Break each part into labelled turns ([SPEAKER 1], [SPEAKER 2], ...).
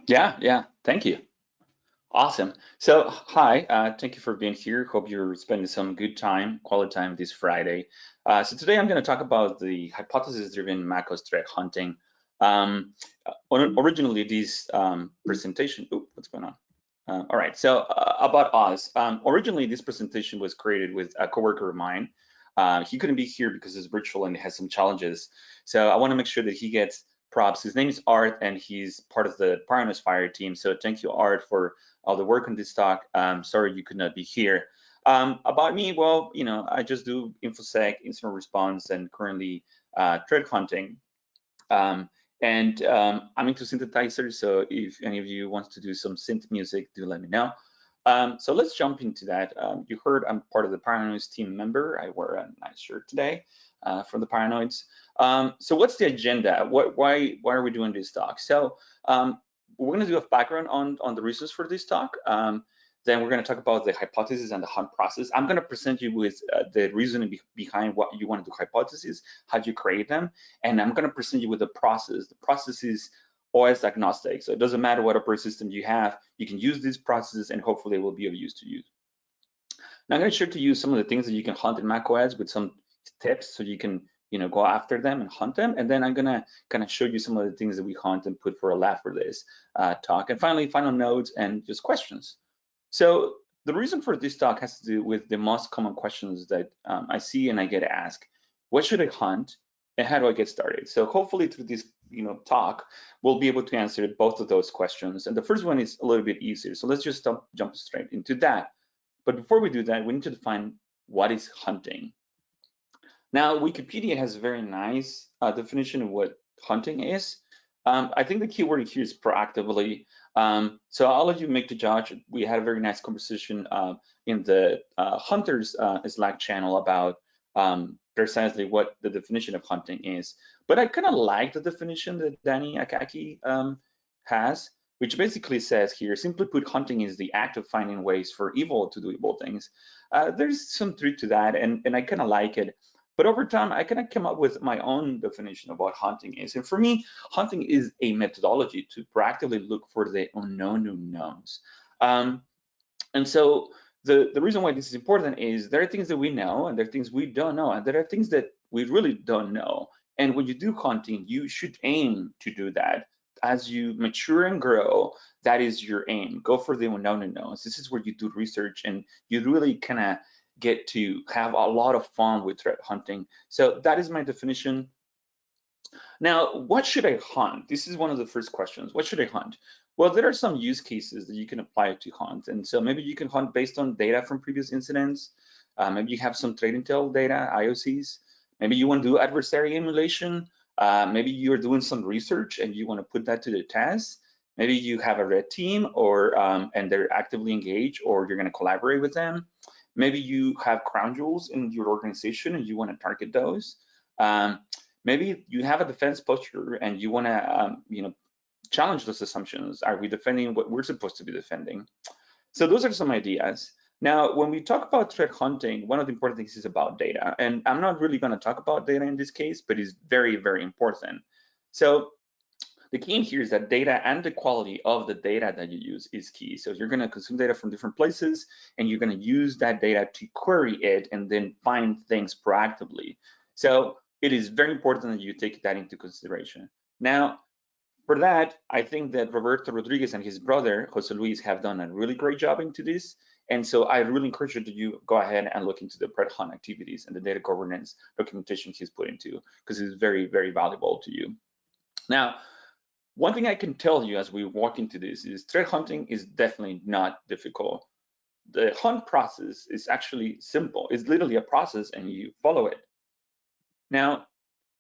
[SPEAKER 1] Yeah, thank you. Awesome. So, hi, thank you for being here. Hope you're spending some good time, quality time this Friday. So today I'm going to talk about the hypothesis-driven macOS threat hunting. Originally, this presentation, what's going on? All right, so about us. Originally, this presentation was created with a coworker of mine. He couldn't be here because it's virtual and he has some challenges. So I want to make sure that he gets props. His name is Art, and he's part of the Paranoid Fire team. So thank you, Art, for all the work on this talk. Sorry you could not be here. About me, well, I just do InfoSec, incident response, and currently threat hunting. I'm into synthesizers, so if any of you wants to do some synth music, do let me know. So let's jump into that. You heard I'm part of the Paranoids team member. I wear a nice shirt today from the Paranoids. So what's the agenda? Why are we doing this talk? So we're going to do a background on the reasons for this talk. Then we're going to talk about the hypothesis and the hunt process. I'm going to present you with the reasoning behind what you want to do hypotheses, how do you create them, and I'm going to present you with the process. The process is OS agnostic, so it doesn't matter what operating system you have, you can use these processes and hopefully it will be of use to you. Now I'm going to share to you some of the things that you can hunt in macOS with some tips so you can go after them and hunt them. And then I'm going to kind of show you some of the things that we hunt and put for a laugh for this talk. And finally, final notes and just questions. So the reason for this talk has to do with the most common questions that I see and I get asked. What should I hunt and how do I get started? So hopefully through this talk, we'll be able to answer both of those questions. And the first one is a little bit easier. So let's just jump straight into that. But before we do that, we need to define what is hunting. Now, Wikipedia has a very nice definition of what hunting is. I think the key word here is proactively. So I'll let you make the judge. We had a very nice conversation in the Hunters Slack channel about precisely what the definition of hunting is. But I kind of like the definition that Danny Akaki has, which basically says here, simply put, hunting is the act of finding ways for evil to do evil things. There's some truth to that, and I kind of like it. But over time, I kind of came up with my own definition of what hunting is. And for me, hunting is a methodology to proactively look for the unknown unknowns. And so the reason why this is important is there are things that we know and there are things we don't know, and there are things that we really don't know. And when you do hunting, you should aim to do that. As you mature and grow, that is your aim. Go for the unknown unknowns. This is where you do research and you really kind of get to have a lot of fun with threat hunting. So that is my definition. Now, what should I hunt? This is one of the first questions. What should I hunt? Well, there are some use cases that you can apply to hunt. And so maybe you can hunt based on data from previous incidents. Maybe you have some trade intel data, IOCs. Maybe you want to do adversary emulation. Maybe you're doing some research and you want to put that to the test. Maybe you have a red team or and they're actively engaged or you're going to collaborate with them. Maybe you have crown jewels in your organization and you want to target those. Maybe you have a defense posture and you want to challenge those assumptions. Are we defending what we're supposed to be defending? So those are some ideas. Now, when we talk about threat hunting, one of the important things is about data. And I'm not really going to talk about data in this case, but it's very, very important. So the key in here is that data and the quality of the data that you use is key. So you're going to consume data from different places and you're going to use that data to query it and then find things proactively. So it is very important that you take that into consideration. Now, for that, I think that Roberto Rodriguez and his brother, Jose Luis, have done a really great job into this. And so I really encourage you to go ahead and look into the threat hunt activities and the data governance documentation he's put into, because it's very, very valuable to you. Now, one thing I can tell you as we walk into this is threat hunting is definitely not difficult. The hunt process is actually simple. It's literally a process and you follow it. Now,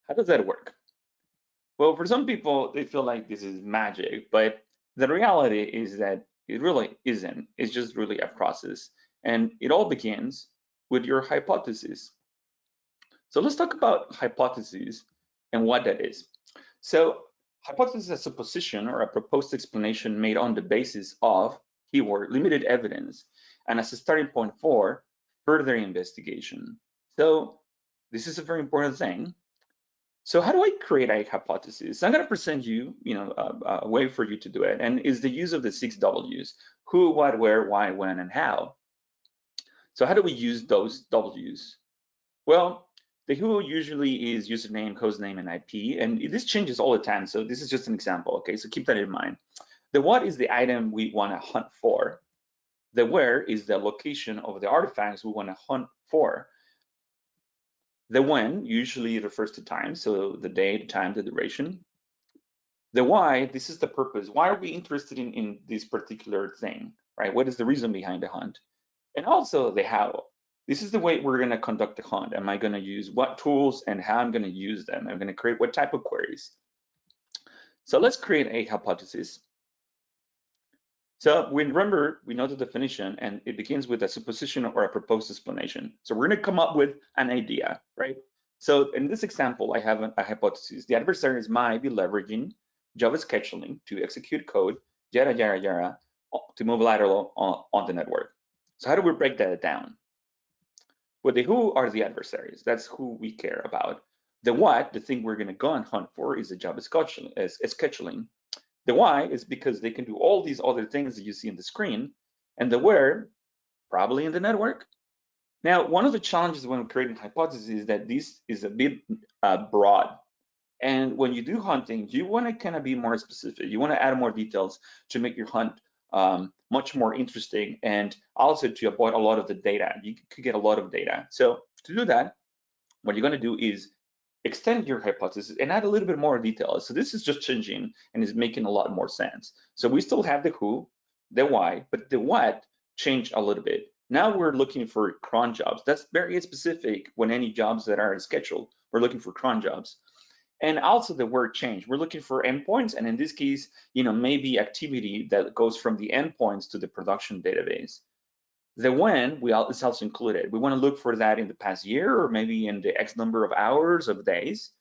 [SPEAKER 1] how does that work? Well, for some people, they feel like this is magic, but the reality is that it really isn't. It's just really a process. And it all begins with your hypothesis. So let's talk about hypotheses and what that is. So hypothesis is a supposition or a proposed explanation made on the basis of keyword limited evidence and as a starting point for further investigation. So this is a very important thing. So how do I create a hypothesis? I'm going to present you, a way for you to do it, and is the use of the 6 W's: who, what, where, why, when, and how. So how do we use those W's? Well, the who usually is username, hostname, and IP, and this changes all the time. So this is just an example, okay? So keep that in mind. The what is the item we want to hunt for. The where is the location of the artifacts we want to hunt for. The when usually refers to time, so the day, the time, the duration. The why, this is the purpose. Why are we interested in this particular thing, right? What is the reason behind the hunt? And also the how. This is the way we're going to conduct the hunt. Am I going to use what tools and how I'm going to use them? I'm going to create what type of queries. So let's create a hypothesis. So remember, we know the definition, and it begins with a supposition or a proposed explanation. So we're going to come up with an idea, right? So in this example, I have a hypothesis. The adversaries might be leveraging Java scheduling to execute code, yada, yada, yada, to move lateral on the network. So how do we break that down? Well, the who are the adversaries. That's who we care about. The what, the thing we're going to go and hunt for, is the Java scheduling. The why is because they can do all these other things that you see in the screen. And the where, probably in the network. Now, one of the challenges when creating hypotheses is that this is a bit broad. And when you do hunting, you want to kind of be more specific. You want to add more details to make your hunt much more interesting, and also to avoid a lot of the data. You could get a lot of data. So to do that, what you're going to do is extend your hypothesis and add a little bit more detail. So this is just changing and is making a lot more sense. So we still have the who, the why, but the what changed a little bit. Now we're looking for cron jobs. That's very specific. When any jobs that are scheduled, we're looking for cron jobs. And also the word change. We're looking for endpoints, and in this case, maybe activity that goes from the endpoints to the production database. The when is also included. We want to look for that in the past year, or maybe in the X number of hours of days.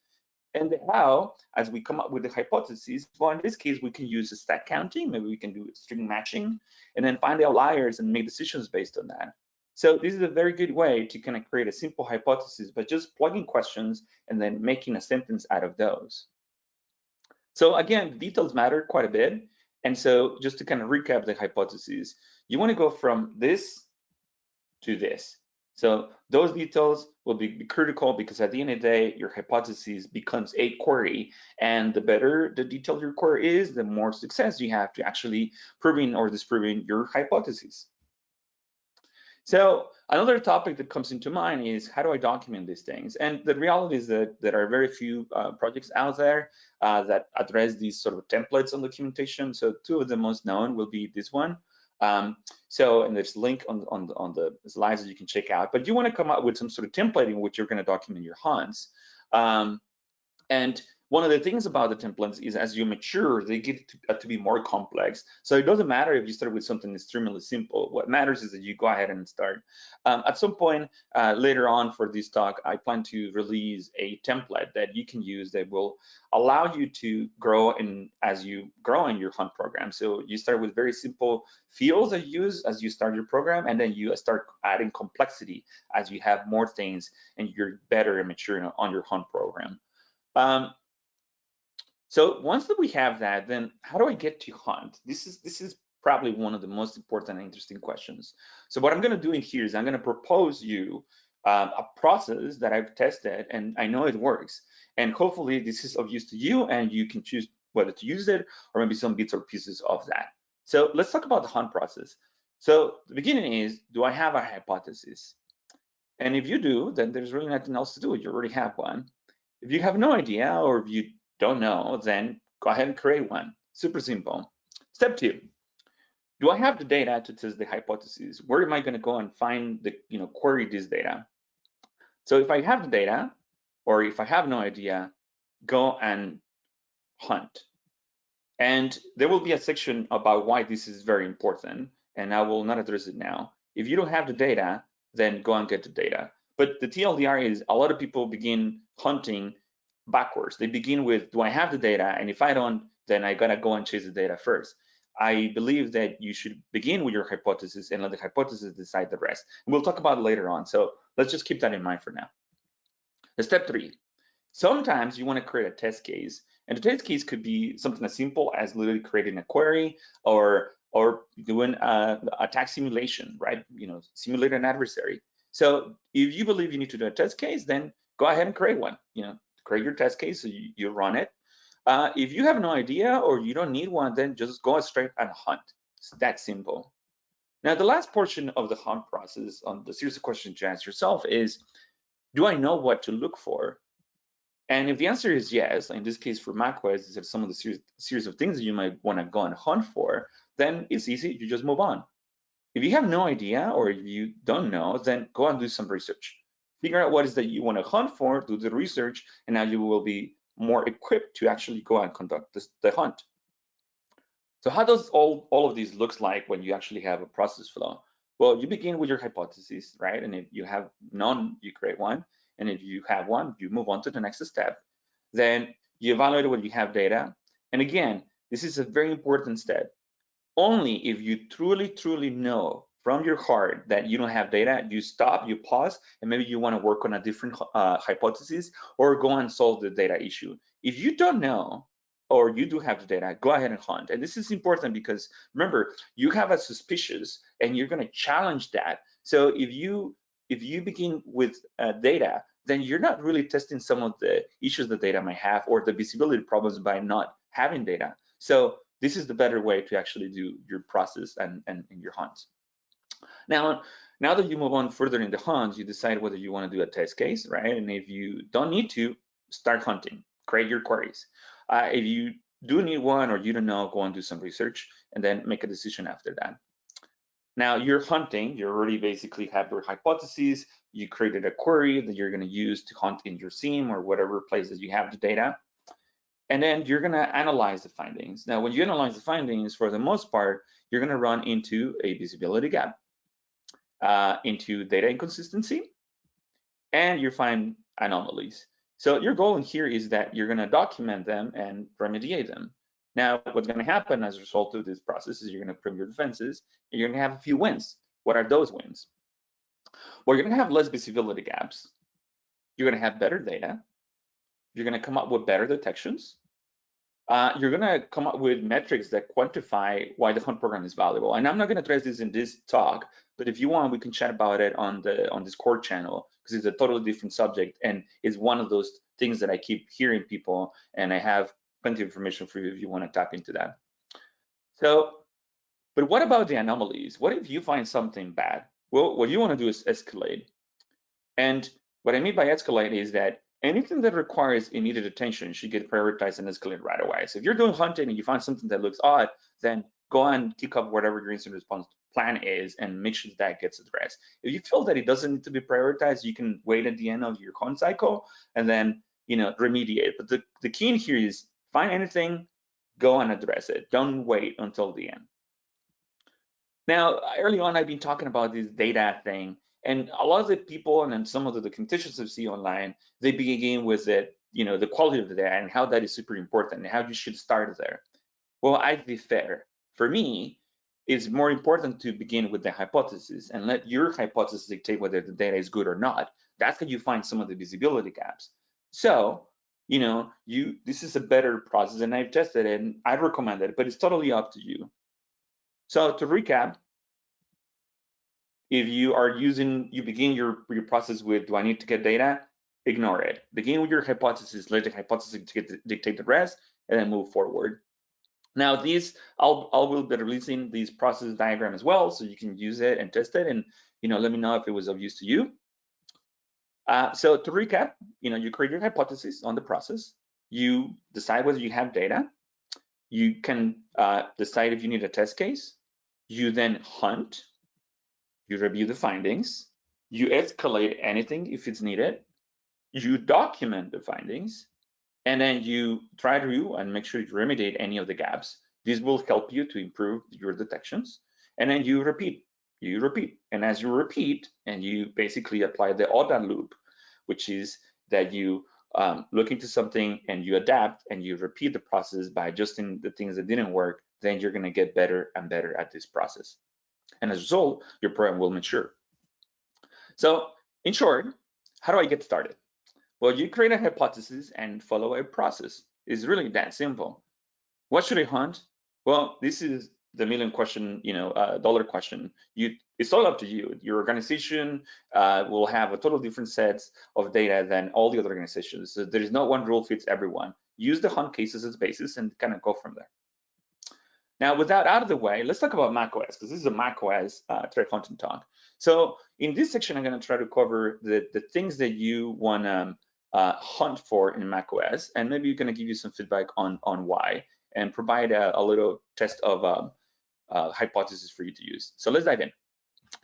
[SPEAKER 1] And the how, as we come up with the hypotheses, well, in this case, we can use a stack counting. Maybe we can do string matching, and then find the outliers and make decisions based on that. So this is a very good way to kind of create a simple hypothesis by just plugging questions and then making a sentence out of those. So again, details matter quite a bit. And so just to kind of recap the hypotheses, you want to go from this to this. So those details will be critical, because at the end of the day, your hypothesis becomes a query, and the better the detailed your query is, the more success you have to actually proving or disproving your hypothesis. So another topic that comes into mind is, how do I document these things? And the reality is that there are very few projects out there that address these sort of templates on documentation. So two of the most known will be this one. And there's a link on the slides that you can check out. But you want to come up with some sort of template in which you're going to document your hunts. And one of the things about the templates is, as you mature, they get to be more complex. So it doesn't matter if you start with something extremely simple. What matters is that you go ahead and start. At some point later on for this talk, I plan to release a template that you can use that will allow you to grow as you grow in your hunt program. So you start with very simple fields that you use as you start your program, and then you start adding complexity as you have more things and you're better and mature on your hunt program. So once that we have that, then how do I get to hunt? This is probably one of the most important and interesting questions. So what I'm going to do in here is I'm going to propose you a process that I've tested and I know it works. And hopefully this is of use to you, and you can choose whether to use it or maybe some bits or pieces of that. So let's talk about the hunt process. So the beginning is, do I have a hypothesis? And if you do, then there's really nothing else to do. You already have one. If you have no idea, or if you don't know, then go ahead and create one. Super simple. Step 2, do I have the data to test the hypothesis? Where am I going to go and find the, query this data? So if I have the data, or if I have no idea, go and hunt. And there will be a section about why this is very important, and I will not address it now. If you don't have the data, then go and get the data. But the TLDR is, a lot of people begin hunting backwards. They begin with, do I have the data? And if I don't, then I gotta go and chase the data first. I believe that you should begin with your hypothesis and let the hypothesis decide the rest. And we'll talk about it later on. So let's just keep that in mind for now. Step 3, Sometimes you want to create a test case, and the test case could be something as simple as literally creating a query or doing a attack simulation, right? Simulate an adversary. So if you believe you need to do a test case, then go ahead and create one. Create your test case, so you run it. If you have no idea or you don't need one, then just go straight and hunt. It's that simple. Now, the last portion of the hunt process on the series of questions to ask yourself is, do I know what to look for? And if the answer is yes, in this case for macOS, these are some of the series of things that you might want to go and hunt for, then it's easy, you just move on. If you have no idea or if you don't know, then go and do some research. Figure out what is that you want to hunt for, do the research, and now you will be more equipped to actually go and conduct the hunt. So how does all of these looks like when you actually have a process flow? Well, you begin with your hypothesis, right? And if you have none, you create one. And if you have one, you move on to the next step. Then you evaluate when you have data. And again, this is a very important step. Only if you truly know from your heart that you don't have data, you stop, you pause, and maybe you want to work on a different hypothesis or go and solve the data issue. If you don't know, or you do have the data, go ahead and hunt. And this is important because remember, you have a suspicious and you're going to challenge that. So if you begin with data, then you're not really testing some of the issues the data might have or the visibility problems by not having data. So this is the better way to actually do your process and your hunts. Now that you move on further in the hunts, you decide whether you want to do a test case, right? And if you don't need to, start hunting, create your queries. If you do need one or you don't know, go and do some research and then make a decision after that. Now you're hunting, you already basically have your hypotheses, you created a query that you're going to use to hunt in your SIEM or whatever place that you have the data. And then you're going to analyze the findings. Now, when you analyze the findings, for the most part, you're going to run into a visibility gap, into data inconsistency, and you find anomalies. So your goal in here is that you're going to document them and remediate them. Now, what's going to happen as a result of this process is you're going to prove your defenses, and you're going to have a few wins. What are those wins? Well, you're going to have less visibility gaps. You're going to have better data. You're going to come up with better detections. You're going to come up with metrics that quantify why the hunt program is valuable. And I'm not going to address this in this talk, but if you want, we can chat about it on this core channel, because it's a totally different subject. And it's one of those things that I keep hearing people, and I have plenty of information for you if you want to tap into that. So, but what about the anomalies? What if you find something bad? Well, what you want to do is escalate. And what I mean by escalate is that anything that requires immediate attention should get prioritized and escalated right away. So if you're doing hunting and you find something that looks odd, then go and kick up whatever your incident response plan is and make sure that gets addressed. If you feel that it doesn't need to be prioritized, you can wait at the end of your hunt cycle and then remediate. But the key in here is find anything, go and address it. Don't wait until the end. Now, early on, I've been talking about this data thing. And a lot of the people and then some of the conditions I see online, they begin with it, the quality of the data and how that is super important and how you should start there. Well, I'd be fair. For me, it's more important to begin with the hypothesis and let your hypothesis dictate whether the data is good or not. That's how you find some of the visibility gaps. So, this is a better process, and I've tested it and I'd recommend it, but it's totally up to you. So to recap, if you begin your process with, do I need to get data? Ignore it. Begin with your hypothesis, let the hypothesis dictate the rest, and then move forward. Now I will be releasing these process diagram as well, so you can use it and test it, and let me know if it was of use to you. So to recap, you create your hypothesis on the process, you decide whether you have data, you can decide if you need a test case, you then hunt, you review the findings, you escalate anything if it's needed, you document the findings, and then you try to review and make sure you remediate any of the gaps. This will help you to improve your detections. And then you repeat. And as you repeat, and you basically apply the ODA loop, which is that you look into something and you adapt and you repeat the process by adjusting the things that didn't work, then you're going to get better and better at this process. And as a result, your program will mature. So in short, how do I get started? Well, you create a hypothesis and follow a process. It's really that simple. What should I hunt? Well, this is the million question, dollar question. It's all up to you. Your organization will have a total different sets of data than all the other organizations. So there is no one rule fits everyone. Use the hunt cases as basis and kind of go from there. Now, with that out of the way, let's talk about macOS, because this is a macOS threat hunting talk. So in this section, I'm going to try to cover the things that you want to hunt for in macOS, and maybe we're going to give you some feedback on why, and provide a little test of hypothesis for you to use. So let's dive in.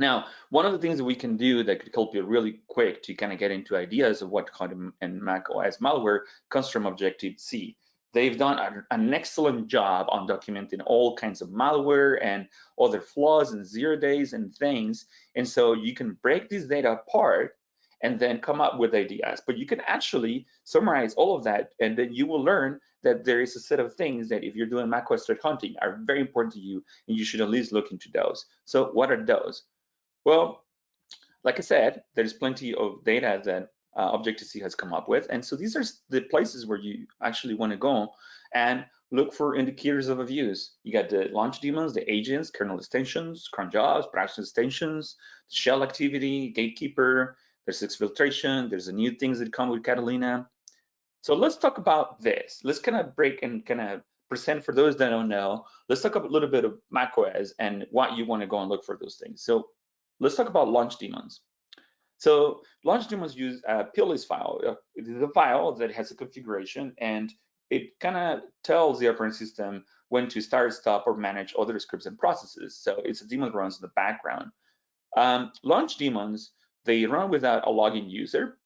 [SPEAKER 1] Now, one of the things that we can do that could help you really quick to kind of get into ideas of what hunt and macOS malware comes from Objective-C. They've done an excellent job on documenting all kinds of malware and other flaws and 0 days and things. And so you can break this data apart and then come up with ideas. But you can actually summarize all of that, and then you will learn that there is a set of things that if you're doing macOS threat hunting are very important to you, and you should at least look into those. So what are those? Well, like I said, there's plenty of data that Objective-C has come up with. And so these are the places where you actually want to go and look for indicators of abuse. You got the launch daemons, the agents, kernel extensions, cron jobs, production extensions, the shell activity, gatekeeper, there's exfiltration, there's the new things that come with Catalina. So let's talk about this. Let's kind of break and kind of present for those that don't know. Let's talk a little bit of macOS and why you want to go and look for those things. So let's talk about launch daemons. So launch daemons use a plist file. It is a file that has a configuration, and it kind of tells the operating system when to start, stop, or manage other scripts and processes. So it's a daemon that runs in the background. Launch daemons, they run without a login user.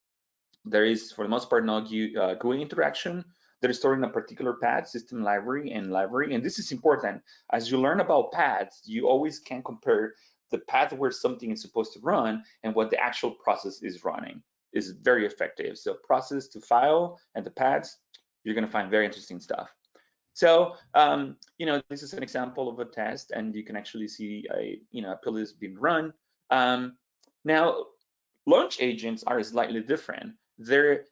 [SPEAKER 1] There is, for the most part, no GUI interaction. They're stored in a particular path, system library, and this is important. As you learn about paths, you always can compare the path where something is supposed to run and what the actual process is running. Is very effective. So process to file and the paths, you're going to find very interesting stuff. So this is an example of a test, and you can actually see a plist being run. Now, launch agents are slightly different. They're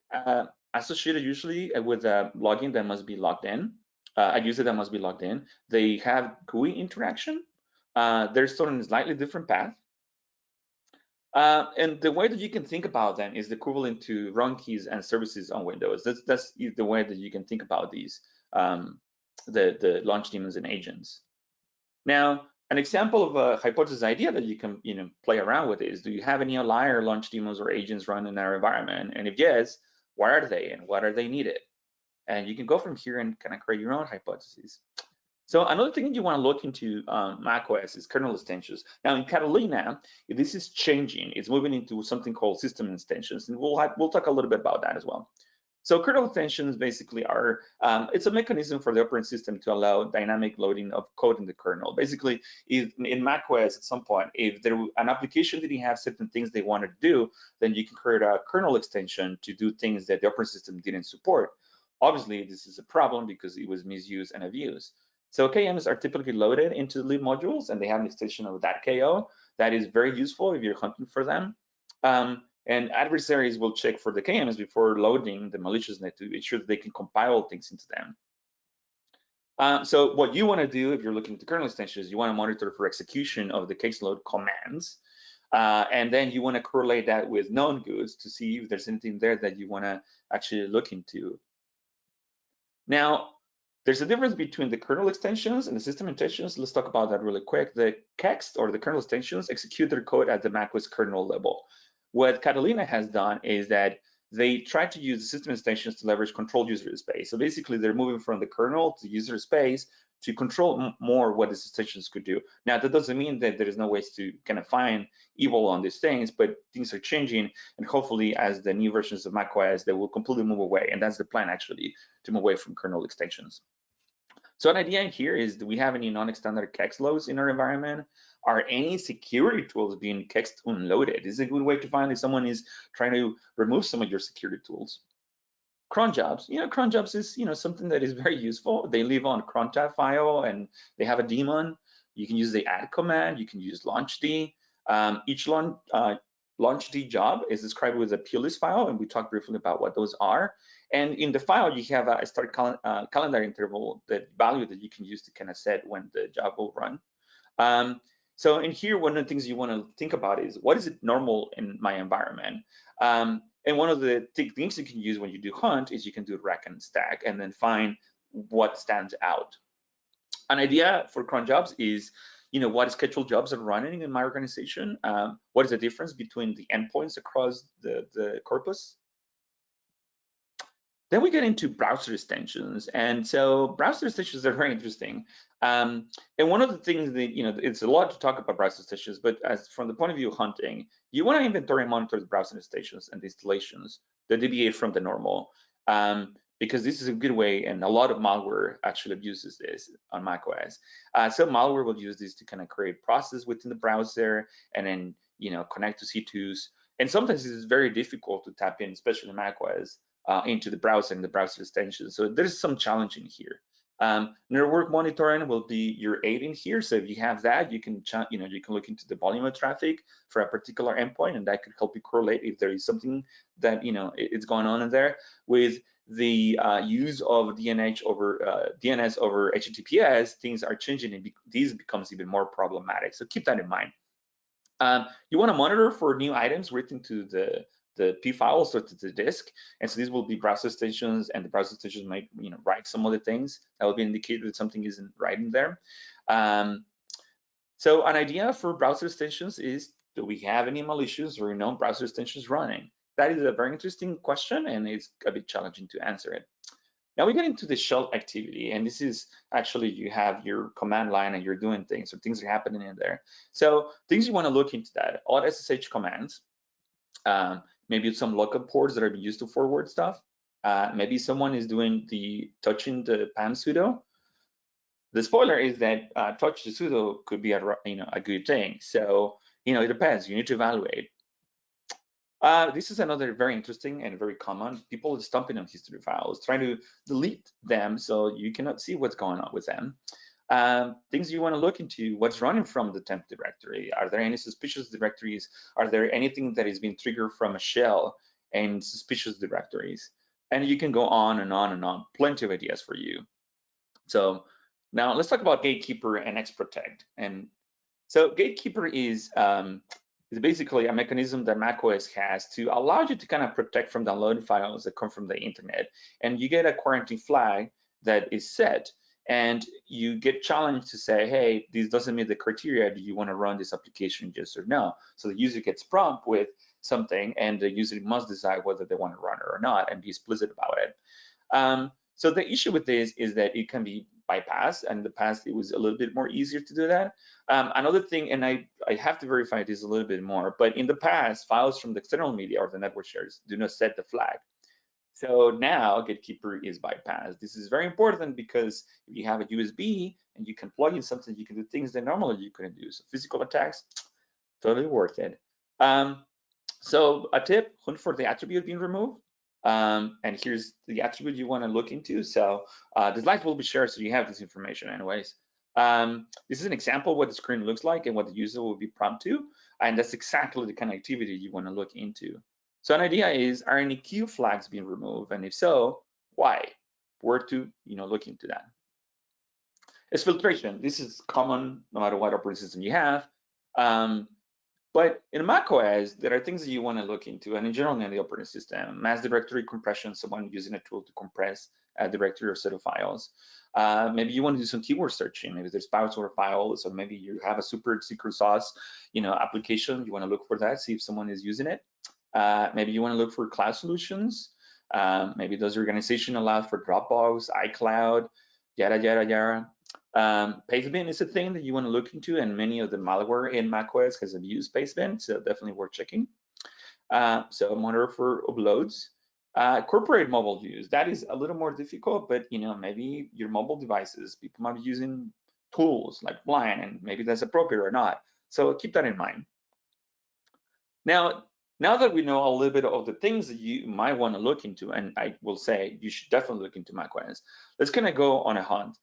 [SPEAKER 1] associated usually with a login that must be logged in, a user that must be logged in. They have GUI interaction. They're stored in a slightly different path. And the way that you can think about them is the equivalent to run keys and services on Windows. That's the way that you can think about these, the launch daemons and agents. Now, an example of a hypothesis idea that you can play around with is, do you have any outlier launch daemons or agents run in our environment? And if yes, what are they and what are they needed? And you can go from here and kind of create your own hypotheses. So another thing that you want to look into macOS is kernel extensions. Now in Catalina, this is changing. It's moving into something called system extensions, and we'll talk a little bit about that as well. So kernel extensions basically are, it's a mechanism for the operating system to allow dynamic loading of code in the kernel. Basically, if in macOS at some point, if there an application didn't have certain things they wanted to do, then you can create a kernel extension to do things that the operating system didn't support. Obviously, this is a problem because it was misused and abused. So KMs are typically loaded into the lib modules, and they have an extension of that KO. That is very useful if you're hunting for them. And adversaries will check for the KMs before loading the maliciousness to ensure that they can compile things into them. So what you want to do if you're looking at the kernel extensions, you want to monitor for execution of the caseload commands. And then you want to correlate that with known goods to see if there's anything there that you want to actually look into. Now, there's a difference between the kernel extensions and the system extensions. Let's talk about that really quick. The KEXT, or the kernel extensions, execute their code at the macOS kernel level. What Catalina has done is that they try to use the system extensions to leverage controlled user space. So basically, they're moving from the kernel to user space to control more what these extensions could do. Now, that doesn't mean that there is no ways to kind of find evil on these things, but things are changing, and hopefully, as the new versions of macOS, they will completely move away, and that's the plan actually, to move away from kernel extensions. So an idea here is, do we have any non-standard KEXT loads in our environment? Are any security tools being KEXT unloaded? This is a good way to find if someone is trying to remove some of your security tools. Cron jobs, cron jobs is something that is very useful. They live on cron tab file and they have a daemon. You can use the add command. You can use launchd. Each launch launch job is described with a plist file, and we talked briefly about what those are. And in the file, you have a start calendar interval, that value that you can use to kind of set when the job will run. So in here, one of the things you want to think about is, what is it normal in my environment? And one of the things you can use when you do hunt is you can do rack and stack, and then find what stands out. An idea for cron jobs is, what scheduled jobs are running in my organization? What is the difference between the endpoints across the corpus? Then we get into browser extensions, and so browser extensions are very interesting. And one of the things that, it's a lot to talk about browser extensions, but as from the point of view of hunting, you want to inventory and monitor the browser extensions and the installations that deviate from the normal, because this is a good way, and a lot of malware actually abuses this on macOS. So malware will use this to kind of create processes within the browser, and then connect to C2s. And sometimes it's very difficult to tap in, especially in macOS, into the browser and the browser extension. So there's some challenging here. Network monitoring will be your aid in here. So if you have that, you can look into the volume of traffic for a particular endpoint, and that could help you correlate if there is something that it's going on in there. With the use of DNS over HTTPS, things are changing, and these becomes even more problematic. So keep that in mind. You want to monitor for new items written to the P files or to the disk, and so these will be browser extensions, and the browser extensions might write some other things that will be indicated that something isn't right in there. So an idea for browser extensions is, do we have any malicious or known browser extensions running? That is a very interesting question, and it's a bit challenging to answer it. Now we get into the shell activity, and this is actually, you have your command line and you're doing things, so things are happening in there. So things you want to look into that, all SSH commands, maybe some lookup ports that are used to forward stuff. Maybe someone is doing touching the PAM sudo. The spoiler is that touch the sudo could be a good thing. So it depends. You need to evaluate. This is another very interesting and very common. People stomping on history files, trying to delete them so you cannot see what's going on with them. Things you want to look into: what's running from the temp directory? Are there any suspicious directories? Are there anything that is being triggered from a shell and suspicious directories? And you can go on and on and on. Plenty of ideas for you. So now let's talk about Gatekeeper and Xprotect. And so Gatekeeper is basically a mechanism that macOS has to allow you to kind of protect from downloading files that come from the internet. And you get a quarantine flag that is set, and you get challenged to say, hey, this doesn't meet the criteria. Do you want to run this application, yes or no? So the user gets prompted with something, and the user must decide whether they want to run it or not, and be explicit about it. So the issue with this is that it can be bypassed, and in the past it was a little bit more easier to do that. Another thing, and I have to verify this a little bit more, but in the past, files from the external media or the network shares do not set the flag. So now Gatekeeper is bypassed. This is very important, because if you have a USB and you can plug in something, you can do things that normally you couldn't do. So physical attacks, totally worth it. So a tip: hunt for the attribute being removed. And here's the attribute you want to look into. So the slides will be shared, so you have this information anyways. This is an example of what the screen looks like and what the user will be prompted to, and that's exactly the kind of activity you want to look into. So an idea is, are any queue flags being removed, and if so, why? Where to look into that. Exfiltration. This is common no matter what operating system you have. But in macOS, there are things that you want to look into, and in general in the operating system: mass directory compression, someone using a tool to compress a directory or set of files. Maybe you want to do some keyword searching. Maybe there's password files, or maybe you have a super secret sauce, application. You want to look for that, see if someone is using it. Maybe you want to look for cloud solutions. Maybe does your organization allow for Dropbox, iCloud, yada yada yada. Pavement is a thing that you want to look into, and many of the malware in macOS has abused Pavement, so definitely worth checking. So monitor for uploads. Corporate mobile use, that is a little more difficult, but maybe your mobile devices, people might be using tools like Blind, and maybe that's appropriate or not. So keep that in mind. Now that we know a little bit of the things that you might want to look into, and I will say you should definitely look into macOS, let's kind of go on a hunt.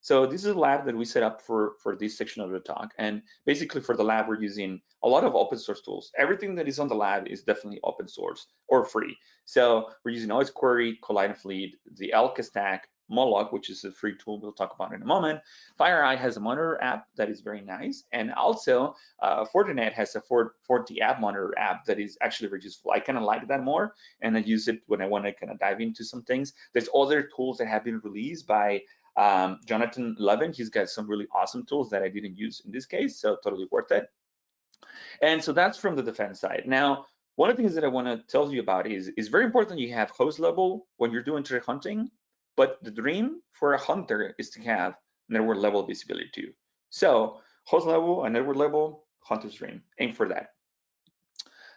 [SPEAKER 1] So this is a lab that we set up for this section of the talk. And basically for the lab, we're using a lot of open source tools. Everything that is on the lab is definitely open source or free. So we're using OS Query, Collide Fleet, the Elka stack, Moloch, which is a free tool we'll talk about in a moment. FireEye has a monitor app that is very nice. And also Fortinet has a Forti app monitor app that is actually very useful. I kind of like that more, and I use it when I want to kind of dive into some things. There's other tools that have been released by Jonathan Levin. He's got some really awesome tools that I didn't use in this case, so totally worth it. And so that's from the defense side. Now, one of the things that I want to tell you about is very important you have host level when you're doing threat hunting, but the dream for a hunter is to have network level visibility too. So host level and network level, hunter's dream, aim for that.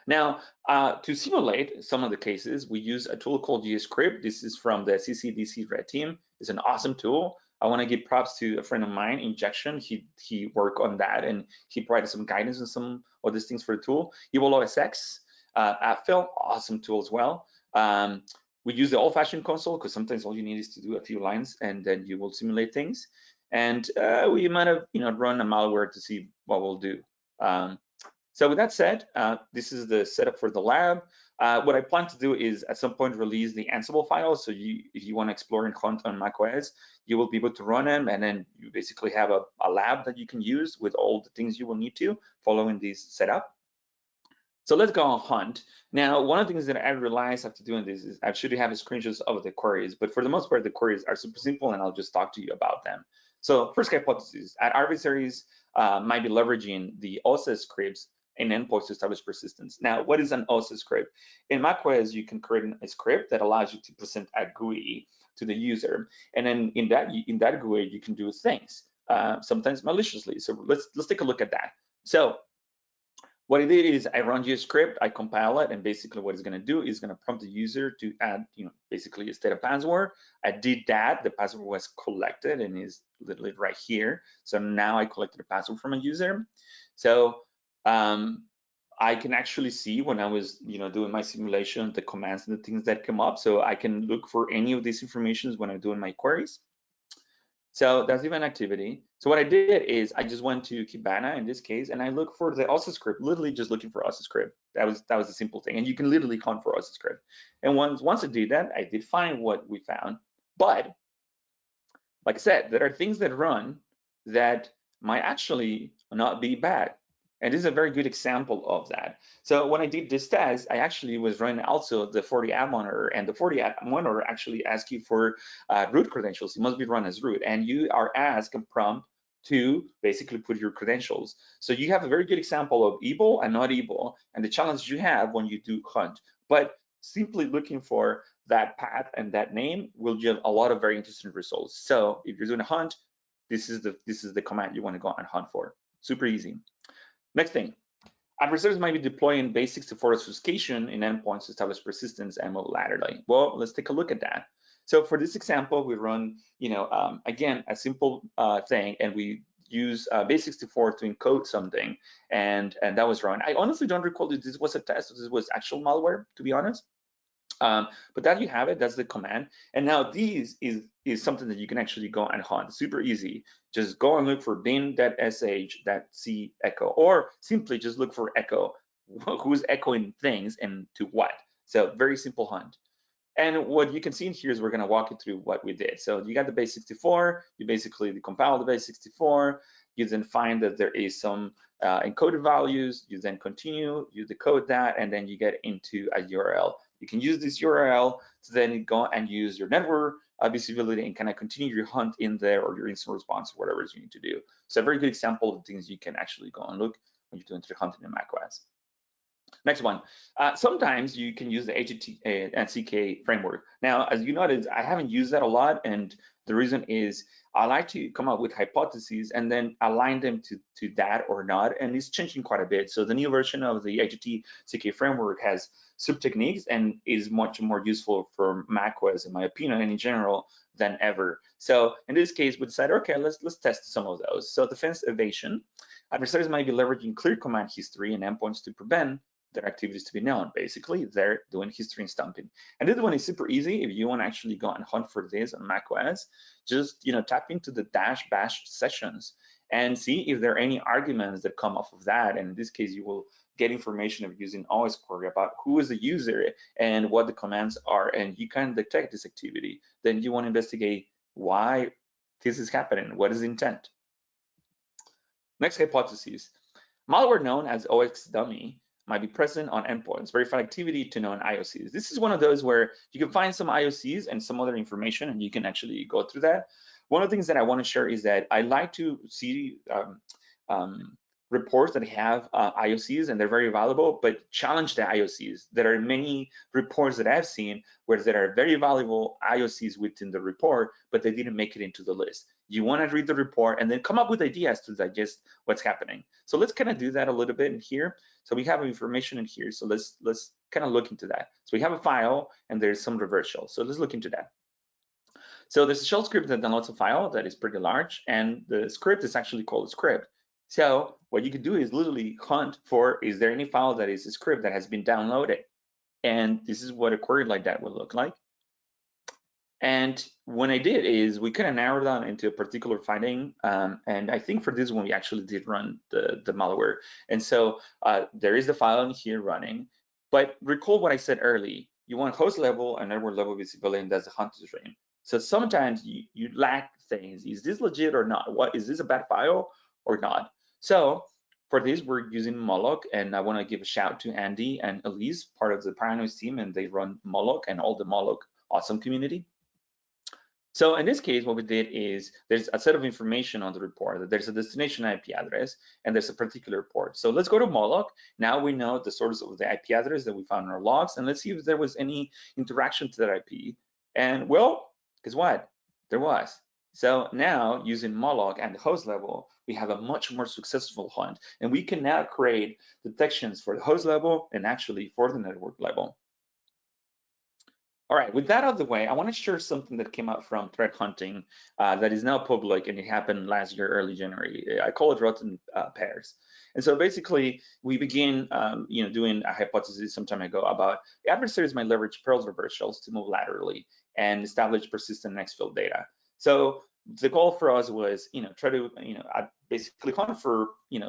[SPEAKER 1] Now, to simulate some of the cases, we use a tool called GScript. This is from the CCDC Red Team. It's an awesome tool. I want to give props to a friend of mine, Injection. He worked on that, and he provided some guidance on some of these things for the tool. EvilOSX, AppFill, awesome tool as well. We use the old-fashioned console because sometimes all you need is to do a few lines, and then you will simulate things. And we might have, run a malware to see what we'll do. So with that said, this is the setup for the lab. What I plan to do is at some point release the Ansible files. So if you want to explore and hunt on macOS, you will be able to run them, and then you basically have a lab that you can use with all the things you will need to following this setup. So let's go on hunt. Now, one of the things that I realized after doing this is I should have screenshots of the queries, but for the most part, the queries are super simple, and I'll just talk to you about them. So first hypothesis, adversaries might be leveraging the OSA scripts and endpoints to establish persistence. Now, what is an OSA script? In macOS, you can create a script that allows you to present a GUI to the user, and then in that GUI, you can do things, sometimes maliciously. So let's take a look at that. So what I did is I run GScript, I compile it, and basically what it's going to do is going to prompt the user to add, basically a state of password. I did that. The password was collected and is literally right here. So now I collected a password from a user. So I can actually see when I was, doing my simulation, the commands and the things that come up. So I can look for any of these informations when I'm doing my queries. So that's event activity. So what I did is I just went to Kibana in this case, and I look for the OSA script, literally just looking for OSA script. That was a simple thing, and you can literally hunt for OSA script. And once I did that, I did find what we found. But like I said, there are things that run that might actually not be bad. And this is a very good example of that. So when I did this test, I actually was running also the Forti app monitor, and the Forti app monitor actually asks you for root credentials. It must be run as root, and you are asked a prompt to basically put your credentials. So you have a very good example of evil and not evil, and the challenge you have when you do hunt. But simply looking for that path and that name will give a lot of very interesting results. So if you're doing a hunt, this is the command you want to go and hunt for. Super easy. Next thing, adversaries might be deploying base64 obfuscation in endpoints to establish persistence and move laterally. Well, let's take a look at that. So for this example, we run, again, a simple thing, and we use base64 to encode something, and that was run. I honestly don't recall if this was a test or this was actual malware, to be honest. But that you have it, that's the command. And now this is something that you can actually go and hunt. Super easy. Just go and look for bin.sh.c echo, or simply just look for echo, who's echoing things and to what. So very simple hunt. And what you can see in here is we're going to walk you through what we did. So you got the base64, you basically compile the base64, you then find that there is some encoded values, you then continue, you decode that, and then you get into a URL. You can use this URL to then go and use your network visibility and kind of continue your hunt in there, or your instant response, or whatever you need to do. So a very good example of things you can actually go and look when you're doing threat hunting in macOS. Next one, sometimes you can use the HTTP and CK framework. Now, as you noticed, I haven't used that a lot, and the reason is I like to come up with hypotheses and then align them to that or not, and it's changing quite a bit. So the new version of the HTTP CK framework has sub-techniques and is much more useful for macOS, in my opinion, and in general than ever. So in this case, we decided, okay, let's test some of those. So defense evasion, adversaries might be leveraging clear command history and endpoints to prevent their activities to be known. Basically, they're doing history and stumping. And this one is super easy. If you want to actually go and hunt for this on macOS, just tap into the dash bash sessions and see if there are any arguments that come off of that. And in this case, you will get information of using OS query about who is the user and what the commands are, and you can detect this activity. Then you want to investigate why this is happening. What is the intent? Next hypothesis. Malware known as OS dummy might be present on endpoints, verify activity to known IOCs. This is one of those where you can find some IOCs and some other information, and you can actually go through that. One of the things that I want to share is that I like to see reports that have IOCs, and they're very valuable, but challenge the IOCs. There are many reports that I've seen where there are very valuable IOCs within the report, but they didn't make it into the list. You want to read the report and then come up with ideas to digest what's happening. So let's kind of do that a little bit in here. So we have information in here. So let's kind of look into that. So we have a file and there's some reversal. So let's look into that. So there's a shell script that downloads a file that is pretty large, and the script is actually called a script. So what you can do is literally hunt for, is there any file that is a script that has been downloaded? And this is what a query like that would look like. And when I did is we kind of narrowed down into a particular finding. And I think for this one, we actually did run the malware. And so there is the file in here running. But recall what I said earlier, you want host level and network level visibility, and that's a hunt stream. So sometimes you lack things. Is this legit or not? What is this a bad file or not? So for this, we're using Moloch, and I want to give a shout to Andy and Elise, part of the Paranoid team, and they run Moloch and all the Moloch awesome community. So in this case, what we did is there's a set of information on the report, that there's a destination IP address and there's a particular port. So let's go to Moloch. Now we know the source of the IP address that we found in our logs, and let's see if there was any interaction to that IP. And well, guess what? There was. So now using Moloch at the host level, we have a much more successful hunt, and we can now create detections for the host level and actually for the network level. All right, with that out of the way, I want to share something that came out from threat hunting that is now public, and it happened last year, early January. I call it rotten pairs. And so basically, we begin, doing a hypothesis some time ago about the adversaries might leverage Perl's reversals to move laterally and establish persistent next-field data. So the goal for us was, try to, basically hunt for,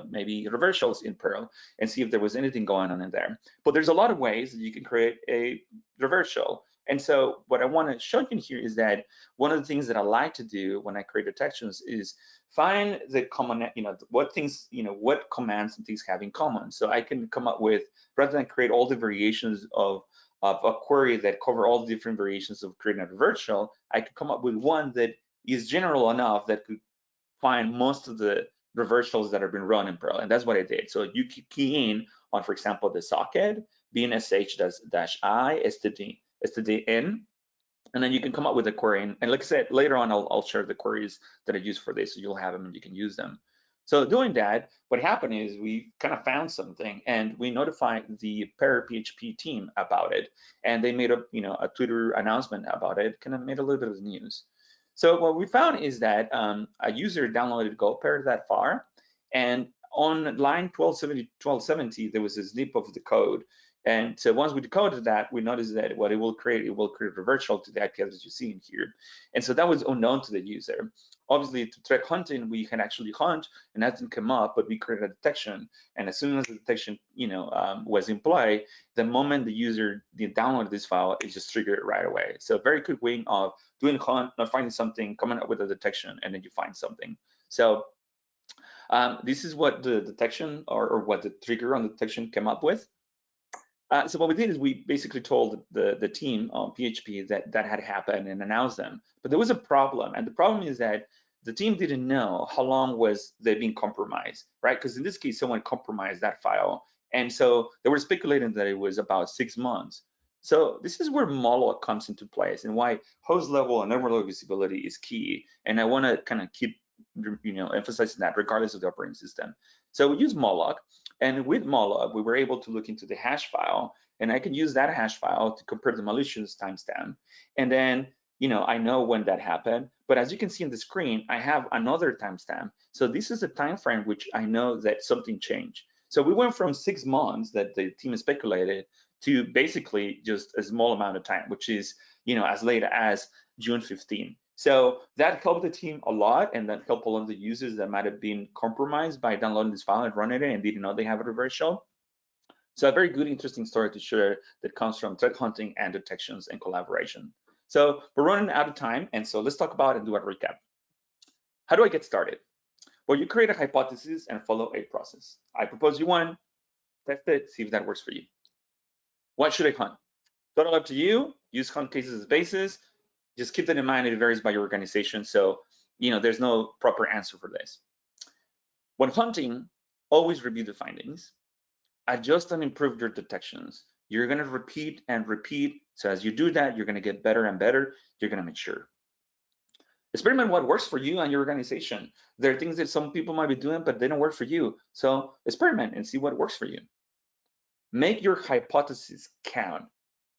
[SPEAKER 1] maybe reversals in Perl and see if there was anything going on in there. But there's a lot of ways that you can create a reversal. And so what I want to show you here is that one of the things that I like to do when I create detections is find the common, what things, what commands and things have in common. So I can come up with, rather than create all the variations of a query that cover all the different variations of creating a reversal, I could come up with one that is general enough that could find most of the reversals that have been run in Perl. And that's what I did. So you key in on, for example, the socket, bnsh-i, stdin, and then you can come up with a query. And like I said, later on, I'll share the queries that I use for this, so you'll have them and you can use them. So doing that, what happened is we kind of found something, and we notified the Pair PHP team about it, and they made a Twitter announcement about it, kind of made a little bit of news. So what we found is that a user downloaded GoPair that far, and on line 1270, there was a snip of the code. And so once we decoded that, we noticed that what it will create a reversal to the IP address you see in here. And so that was unknown to the user. Obviously, to threat hunting, we can actually hunt, and that didn't come up, but we created a detection. And as soon as the detection, was in play, the moment the user downloaded this file, it just triggered it right away. So a very quick way of doing a hunt, not finding something, coming up with a detection, and then you find something. So this is what the detection or what the trigger on the detection came up with. So what we did is we basically told the team on PHP that had happened and announced them. But there was a problem, and the problem is that the team didn't know how long was they being compromised, right? Because in this case, someone compromised that file, and so they were speculating that it was about 6 months. So this is where Moloch comes into place, and why host level and network level visibility is key. And I want to kind of keep emphasizing that regardless of the operating system. So we use Moloch. And with Moloch, we were able to look into the hash file, and I can use that hash file to compare the malicious timestamp. And then, I know when that happened, but as you can see on the screen, I have another timestamp. So this is a time frame which I know that something changed. So we went from 6 months that the team speculated to basically just a small amount of time, which is, as late as June 15. So that helped the team a lot, and that helped a lot of the users that might have been compromised by downloading this file and running it and didn't know they have a reverse shell. So a very good, interesting story to share that comes from threat hunting and detections and collaboration. So we're running out of time, and so let's talk about and do a recap. How do I get started? Well, you create a hypothesis and follow a process. I propose you one, test it, see if that works for you. What should I hunt? Total up to you. Use hunt cases as basis. Just keep that in mind. It varies by your organization, so there's no proper answer for this. When hunting, always review the findings. Adjust and improve your detections. You're going to repeat and repeat. So as you do that, you're going to get better and better. You're going to mature. Experiment what works for you and your organization. There are things that some people might be doing, but they don't work for you. So experiment and see what works for you. Make your hypothesis count.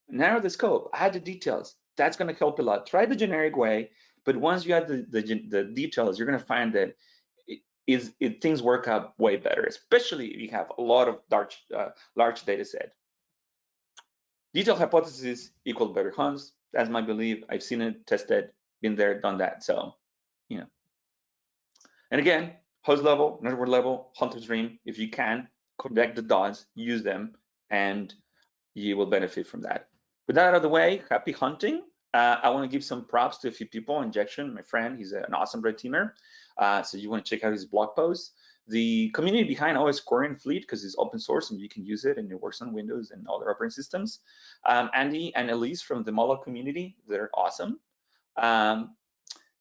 [SPEAKER 1] Narrow the scope, add the details. That's going to help a lot. Try the generic way, but once you add the details, you're going to find that things work out way better, especially if you have a lot of large data set. Detailed hypothesis equal better hunts. That's my belief. I've seen it, tested, been there, done that. So, And again, host level, network level, hunter's dream. If you can, connect the dots, use them, and you will benefit from that. With that out of the way, happy hunting. I want to give some props to a few people. Injection, my friend, he's an awesome red teamer. So you want to check out his blog post. The community behind OS Scoring Fleet, because it's open source and you can use it and it works on Windows and other operating systems. Andy and Elise from the Molo community, they're awesome.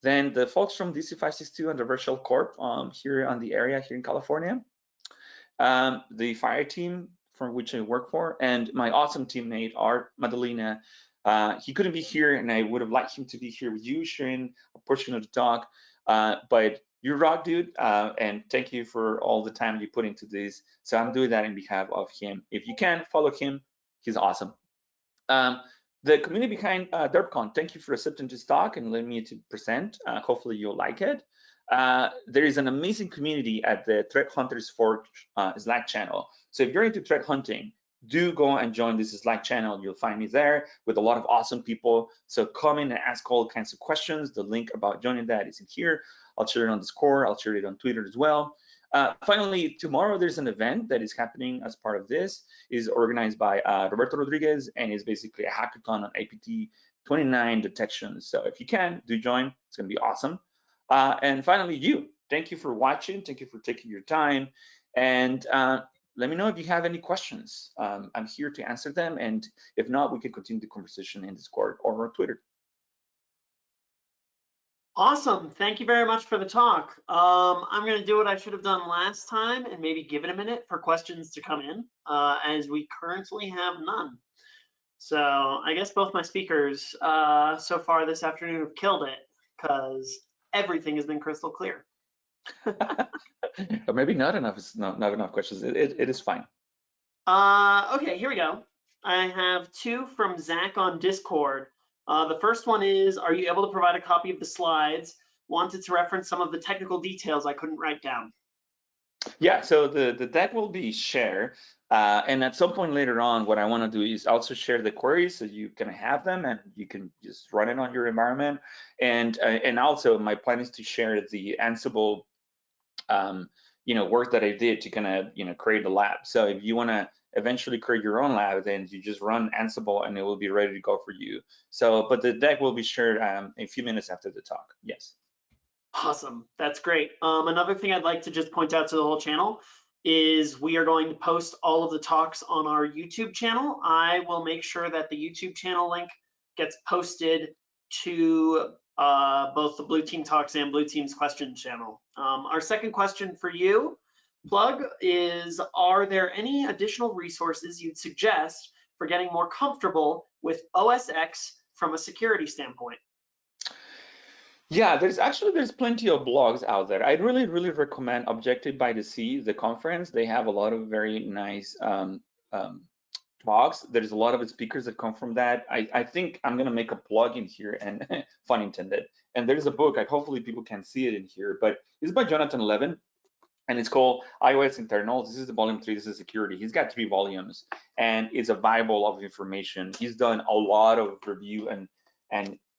[SPEAKER 1] Then the folks from DC562 and the Virtual Corp here on the area here in California. The fire team from which I work for, and my awesome teammate, Art Madalena. He couldn't be here, and I would have liked him to be here with you, sharing a portion of the talk. But you rock, dude, and thank you for all the time you put into this. So I'm doing that in behalf of him. If you can, follow him. He's awesome. The community behind DerpCon, thank you for accepting this talk and letting me to present. Hopefully you'll like it. There is an amazing community at the Threat Hunters Forge Slack channel. So if you're into threat hunting, do go and join this Slack channel. You'll find me there with a lot of awesome people. So come in and ask all kinds of questions. The link about joining that is in here. I'll share it on Discord. I'll share it on Twitter as well. Finally, tomorrow there's an event that is happening as part of this. Is organized by Roberto Rodriguez, and is basically a hackathon on APT 29 detections. So if you can, do join. It's going to be awesome. And finally, thank you for watching. Thank you for taking your time. And let me know if you have any questions. I'm here to answer them. And if not, we can continue the conversation in Discord or on Twitter.
[SPEAKER 2] Awesome. Thank you very much for the talk. I'm going to do what I should have done last time and maybe give it a minute for questions to come in, as we currently have none. So I guess both my speakers so far this afternoon have killed it, because everything has been crystal clear.
[SPEAKER 1] Or maybe not enough. It's not enough questions. It is fine.
[SPEAKER 2] Okay, here we go. I have two from Zach on Discord. The first one is, are you able to provide a copy of the slides? Wanted to reference some of the technical details I couldn't write down.
[SPEAKER 1] Yeah, so the deck will be shared. And at some point later on, what I want to do is also share the queries so you can have them and you can just run it on your environment. And also my plan is to share the Ansible work that I did to kind of create a lab. So if you want to eventually create your own lab, then you just run Ansible and it will be ready to go for you. So, but the deck will be shared a few minutes after the talk. Yes.
[SPEAKER 2] Awesome, that's great. Another thing I'd like to just point out to the whole channel is we are going to post all of the talks on our YouTube channel. I will make sure that the YouTube channel link gets posted to both the Blue Team Talks and Blue Team's Questions channel. Our second question for you, Plug, is are there any additional resources you'd suggest for getting more comfortable with OS X from a security standpoint?
[SPEAKER 1] Yeah, there's plenty of blogs out there. I really recommend Objective by the Sea, the conference. They have a lot of very nice talks. There's a lot of speakers that come from that. I think I'm gonna make a plug in here, and fun intended. And there's a book, hopefully people can see it in here, but it's by Jonathan Levin. and it's called iOS Internals. This is the volume 3. This is security. He's got 3 volumes, and it's a Bible of information. He's done a lot of review and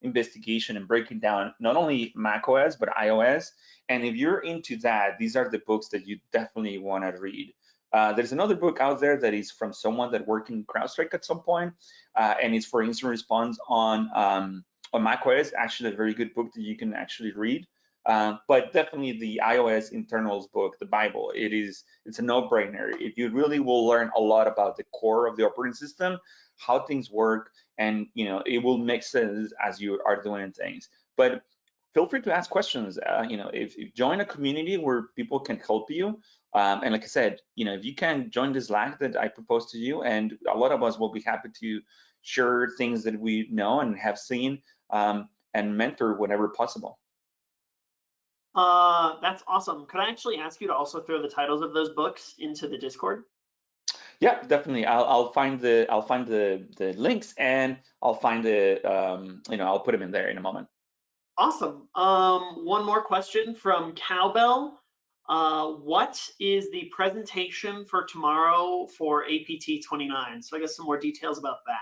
[SPEAKER 1] investigation and breaking down not only macOS but iOS. And if you're into that, these are the books that you definitely want to read. There's another book out there that is from someone that worked in CrowdStrike at some point, and it's for incident response on macOS. Actually, a very good book that you can actually read. But definitely the iOS internals book, the Bible, it's a no-brainer. If you really will learn a lot about the core of the operating system, how things work, and it will make sense as you are doing things. But feel free to ask questions. If you join a community where people can help you, and like I said, if you can join the Slack that I proposed to you, and a lot of us will be happy to share things that we know and have seen, and mentor whenever possible.
[SPEAKER 2] That's awesome. Could I actually ask you to also throw the titles of those books into the Discord?
[SPEAKER 1] Yeah, definitely. I'll find the links, and I'll find I'll put them in there in a moment.
[SPEAKER 2] Awesome. One more question from Cowbell. What is the presentation for tomorrow for APT 29? So I guess some more details about that.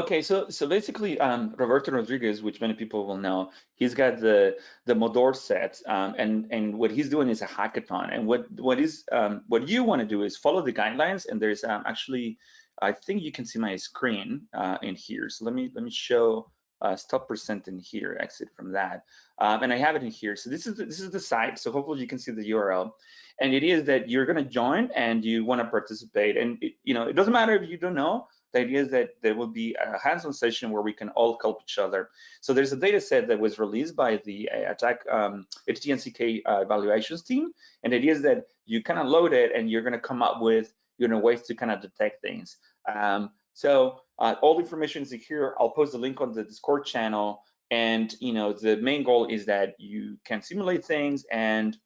[SPEAKER 1] Okay, so basically, Roberto Rodriguez, which many people will know, he's got the Modor set, and what he's doing is a hackathon. And what you want to do is follow the guidelines. And there's actually, I think you can see my screen in here. So let me show stop percent in here. Exit from that, and I have it in here. So this is the site. So hopefully you can see the URL. And it is that you're going to join and you want to participate. And it doesn't matter if you don't know. The idea is that there will be a hands-on session where we can all help each other. So there's a data set that was released by the attack HTNCK evaluations team. And the idea is that you kind of load it and you're going to come up with ways to kind of detect things. So all the information is here. I'll post the link on the Discord channel. And the main goal is that you can simulate things. And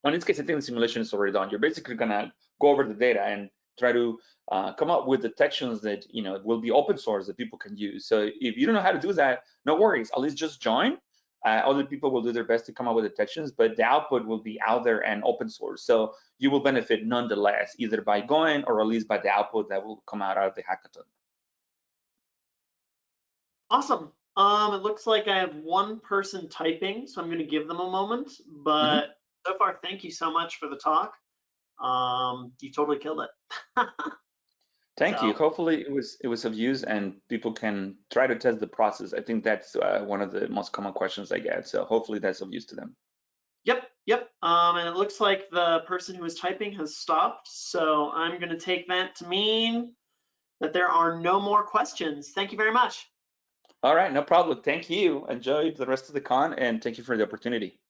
[SPEAKER 1] when this case, I think the simulation is already done. You're basically gonna go over the data and try to come up with detections that will be open source that people can use. So if you don't know how to do that, no worries. At least just join. Other people will do their best to come up with detections, but the output will be out there and open source. So you will benefit nonetheless, either by going or at least by the output that will come out of the hackathon.
[SPEAKER 2] Awesome. It looks like I have one person typing, so I'm going to give them a moment. But so far, thank you so much for the talk. You totally killed it.
[SPEAKER 1] Thank you. Hopefully it was of use and people can try to test the process. I think that's one of the most common questions I get. So hopefully that's of use to them.
[SPEAKER 2] Yep. And it looks like the person who was typing has stopped. So I'm going to take that to mean that there are no more questions. Thank you very much.
[SPEAKER 1] All right, no problem. Thank you. Enjoy the rest of the con, and thank you for the opportunity.